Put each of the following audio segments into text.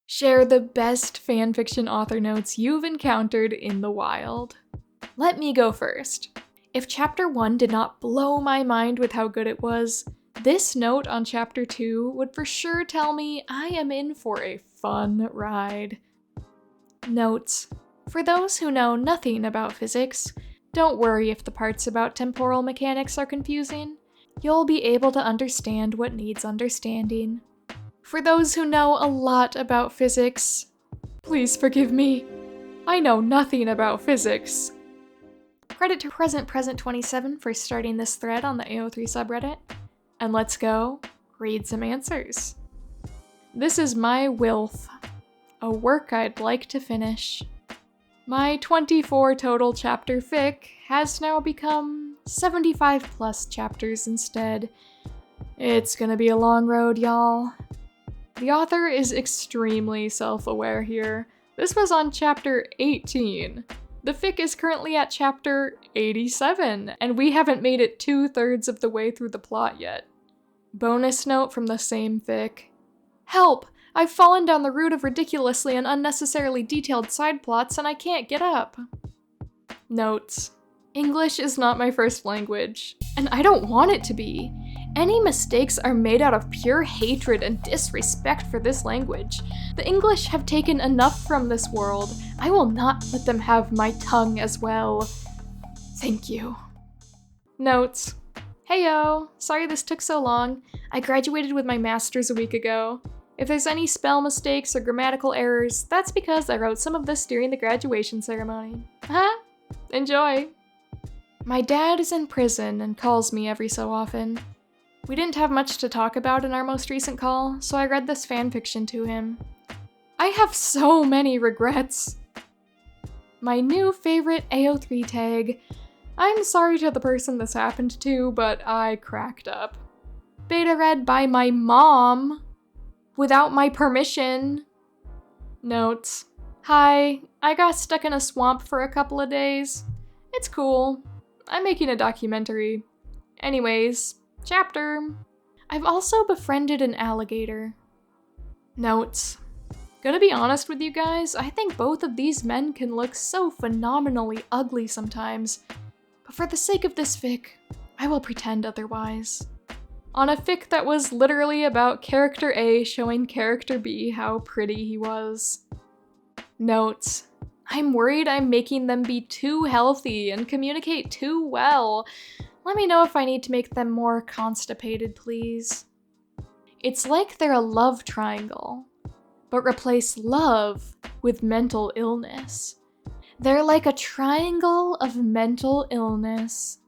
Share the best fanfiction author notes you've encountered in the wild. Let me go first. If Chapter 1 did not blow my mind with how good it was, this note on Chapter 2 would for sure tell me I am in for a fun ride. Notes. For those who know nothing about physics, don't worry if the parts about temporal mechanics are confusing. You'll be able to understand what needs understanding. For those who know a lot about physics, please forgive me. I know nothing about physics. Credit to PresentPresent27 for starting this thread on the AO3 subreddit. And let's go read some answers. This is my Wilf, a work I'd like to finish. My 24 total chapter fic has now become 75 plus chapters instead. It's gonna be a long road, y'all. The author is extremely self-aware here. This was on chapter 18. The fic is currently at chapter 87, and we haven't made it 2/3 of the way through the plot yet. Bonus note from the same fic. Help! I've fallen down the route of ridiculously and unnecessarily detailed side plots and I can't get up. Notes. English is not my first language, and I don't want it to be. Any mistakes are made out of pure hatred and disrespect for this language. The English have taken enough from this world. I will not let them have my tongue as well. Thank you. Notes. Heyo, sorry this took so long. I graduated with my master's a week ago. If there's any spell mistakes or grammatical errors, that's because I wrote some of this during the graduation ceremony. Huh? Enjoy. My dad is in prison and calls me every so often. We didn't have much to talk about in our most recent call, so I read this fanfiction to him. I have so many regrets. My new favorite AO3 tag. I'm sorry to the person this happened to, but I cracked up. Beta read by my mom. Without my permission. Notes. Hi, I got stuck in a swamp for a couple of days. It's cool. I'm making a documentary. Anyways, chapter. I've also befriended an alligator. Notes. Gonna be honest with you guys, I think both of these men can look so phenomenally ugly sometimes. But for the sake of this fic, I will pretend otherwise. On a fic that was literally about character A showing character B how pretty he was. Notes. I'm worried I'm making them be too healthy and communicate too well. Let me know if I need to make them more constipated, please. It's like they're a love triangle, but replace love with mental illness. They're like a triangle of mental illness.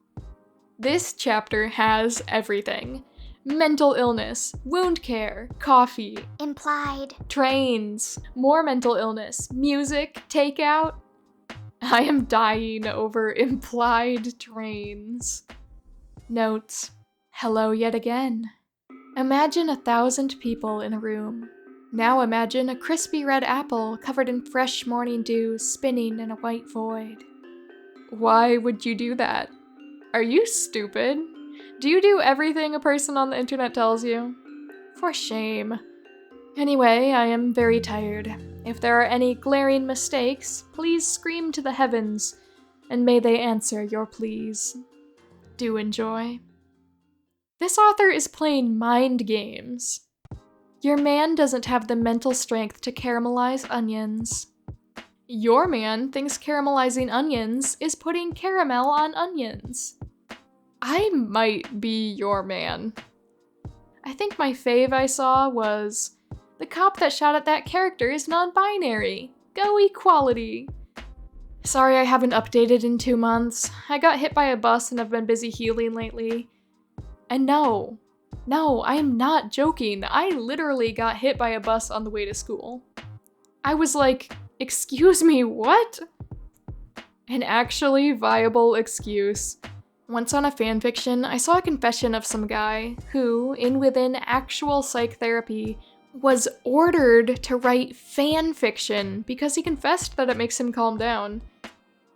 This chapter has everything. Mental illness, wound care, coffee, Implied. trains, more mental illness, music, takeout. I am dying over implied trains. Notes. Hello yet again. Imagine 1,000 people in a room. Now imagine a crispy red apple covered in fresh morning dew spinning in a white void. Why would you do that? Are you stupid? Do you do everything a person on the internet tells you? For shame. Anyway, I am very tired. If there are any glaring mistakes, please scream to the heavens, and may they answer your pleas. Do enjoy. This author is playing mind games. Your man doesn't have the mental strength to caramelize onions. Your man thinks caramelizing onions is putting caramel on onions. I might be your man. I think my fave I saw was, the cop that shot at that character is non-binary. Go equality. Sorry I haven't updated in 2 months. I got hit by a bus and have been busy healing lately. And no, I am not joking. I literally got hit by a bus on the way to school. I was like, excuse me, what? An actually viable excuse. Once on a fanfiction, I saw a confession of some guy who, within actual psych therapy, was ordered to write fanfiction because he confessed that it makes him calm down.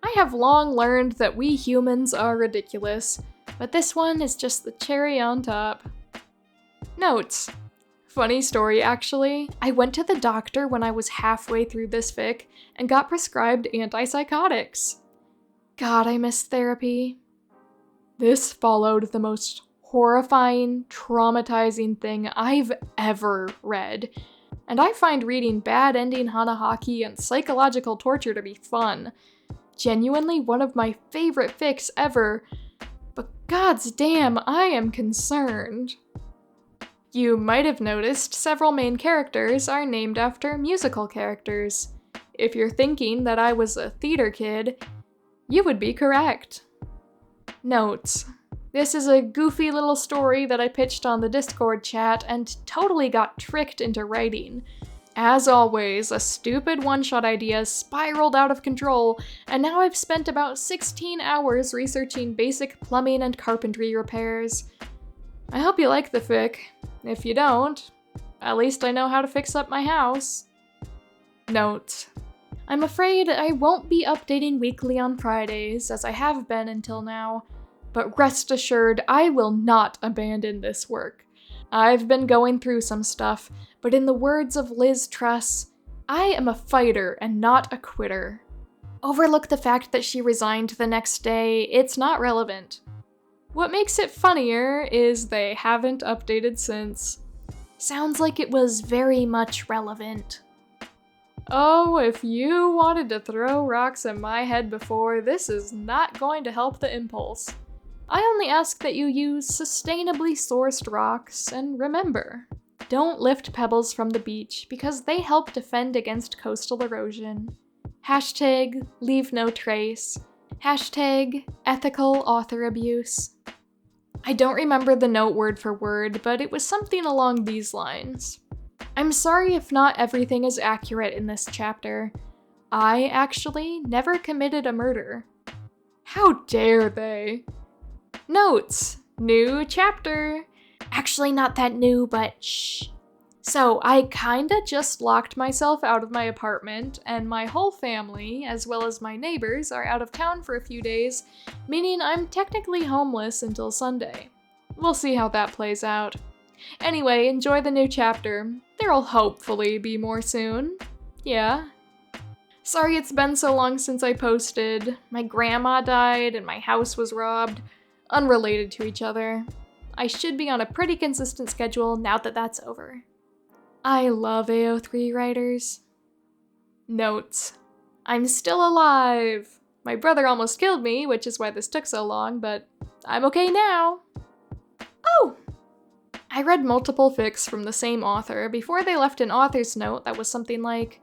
I have long learned that we humans are ridiculous, but this one is just the cherry on top. Notes. Funny story, actually. I went to the doctor when I was halfway through this fic and got prescribed antipsychotics. God, I miss therapy. This followed the most horrifying, traumatizing thing I've ever read. And I find reading bad ending hanahaki and psychological torture to be fun. Genuinely one of my favorite fics ever, but gods damn, I am concerned. You might have noticed several main characters are named after musical characters. If you're thinking that I was a theater kid, you would be correct. Notes. This is a goofy little story that I pitched on the Discord chat and totally got tricked into writing. As always, a stupid one-shot idea spiraled out of control, and now I've spent about 16 hours researching basic plumbing and carpentry repairs. I hope you like the fic. If you don't, at least I know how to fix up my house. Note. I'm afraid I won't be updating weekly on Fridays, as I have been until now, but rest assured I will not abandon this work. I've been going through some stuff, but in the words of Liz Truss, I am a fighter and not a quitter. Overlook the fact that she resigned the next day, it's not relevant. What makes it funnier is they haven't updated since. Sounds like it was very much relevant. Oh, if you wanted to throw rocks at my head before, this is not going to help the impulse. I only ask that you use sustainably sourced rocks, and remember, don't lift pebbles from the beach because they help defend against coastal erosion. Hashtag leave no trace. Hashtag ethical author abuse. I don't remember the note word for word, but it was something along these lines. I'm sorry if not everything is accurate in this chapter. I actually never committed a murder. How dare they? Notes. New chapter. Actually not that new, but shh. So I kinda just locked myself out of my apartment, and my whole family, as well as my neighbors, are out of town for a few days, meaning I'm technically homeless until Sunday. We'll see how that plays out. Anyway, enjoy the new chapter. There'll hopefully be more soon. Yeah. Sorry it's been so long since I posted. My grandma died and my house was robbed. Unrelated to each other. I should be on a pretty consistent schedule now that that's over. I love AO3 writers. Notes. I'm still alive. My brother almost killed me, which is why this took so long, but I'm okay now. Oh! I read multiple fics from the same author before they left an author's note that was something like,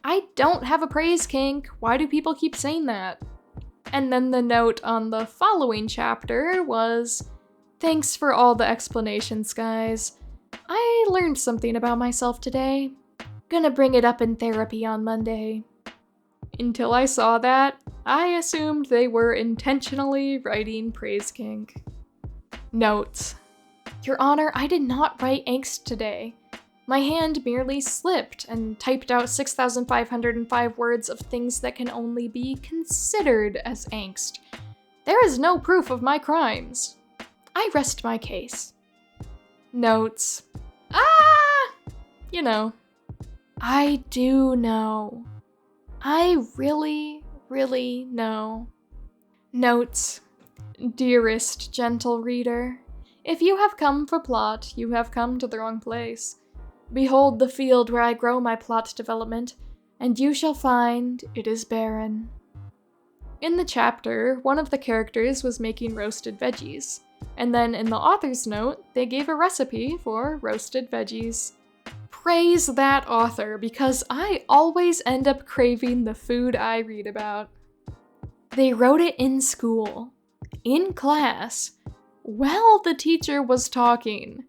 I don't have a praise kink, why do people keep saying that? And then the note on the following chapter was, thanks for all the explanations, guys. I learned something about myself today. Gonna bring it up in therapy on Monday. Until I saw that, I assumed they were intentionally writing praise kink. Notes. Your Honor, I did not write angst today. My hand merely slipped and typed out 6,505 words of things that can only be considered as angst. There is no proof of my crimes. I rest my case. Notes. You know. I do know. I really, really know. Notes. Dearest gentle reader, if you have come for plot, you have come to the wrong place. Behold the field where I grow my plot development, and you shall find it is barren. In the chapter, one of the characters was making roasted veggies, and then in the author's note, they gave a recipe for roasted veggies. Praise that author, because I always end up craving the food I read about. They wrote it in school, in class, while the teacher was talking.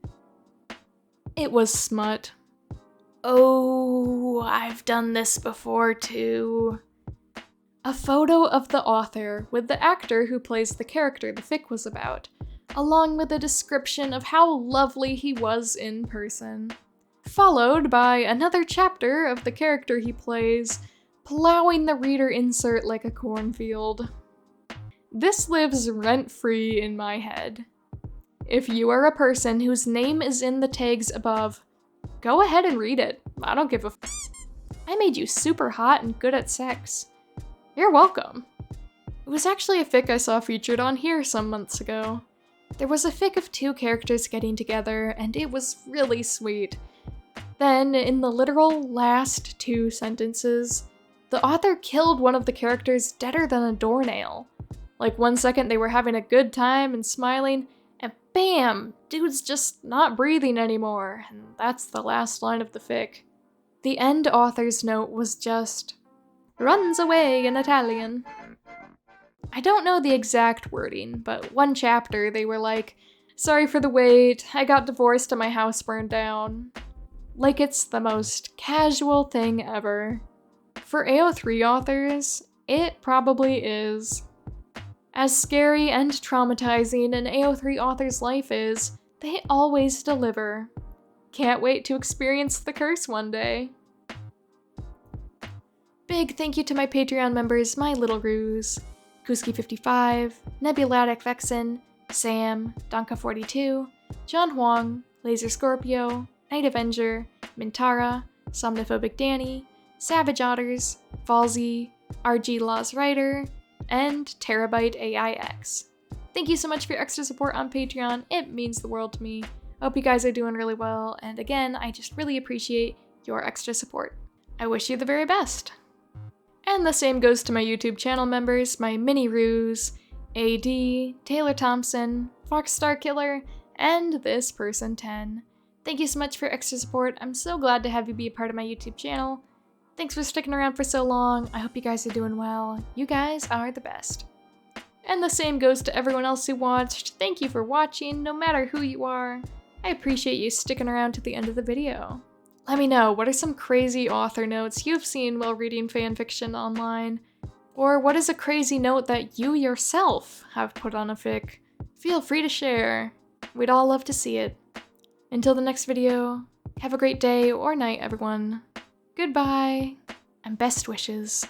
It was smut. Oh, I've done this before too. A photo of the author with the actor who plays the character the fic was about, along with a description of how lovely he was in person. Followed by another chapter of the character he plays, plowing the reader insert like a cornfield. This lives rent-free in my head. If you are a person whose name is in the tags above, go ahead and read it. I don't give a f. I made you super hot and good at sex. You're welcome. It was actually a fic I saw featured on here some months ago. There was a fic of two characters getting together, and it was really sweet. Then, in the literal last 2 sentences, the author killed one of the characters deader than a doornail. Like, 1 second they were having a good time and smiling, and bam! Dude's just not breathing anymore, and that's the last line of the fic. The end author's note was just, runs away in Italian. I don't know the exact wording, but one chapter they were like, sorry for the wait, I got divorced and my house burned down. Like it's the most casual thing ever. For AO3 authors, it probably is. As scary and traumatizing an AO3 author's life is, they always deliver. Can't wait to experience the curse one day. Big thank you to my Patreon members, My Little Ruse, Kuski55, Nebulatic Vexen, Sam, Donka42, John Huang, Laser Scorpio, Night Avenger, Mintara, Somnophobic Danny, Savage Otters, Falsey, RG Laws Writer, and Terabyte AIX. Thank you so much for your extra support on Patreon, it means the world to me. I hope you guys are doing really well, and again, I just really appreciate your extra support. I wish you the very best. And the same goes to my YouTube channel members, my Mini Ruse, AD, Taylor Thompson, Foxstar Killer, and this person 10. Thank you so much for your extra support. I'm so glad to have you be a part of my YouTube channel. Thanks for sticking around for so long. I hope you guys are doing well. You guys are the best. And the same goes to everyone else who watched. Thank you for watching, no matter who you are. I appreciate you sticking around to the end of the video. Let me know, what are some crazy author notes you've seen while reading fanfiction online? Or what is a crazy note that you yourself have put on a fic? Feel free to share. We'd all love to see it. Until the next video, have a great day or night, everyone. Goodbye, and best wishes.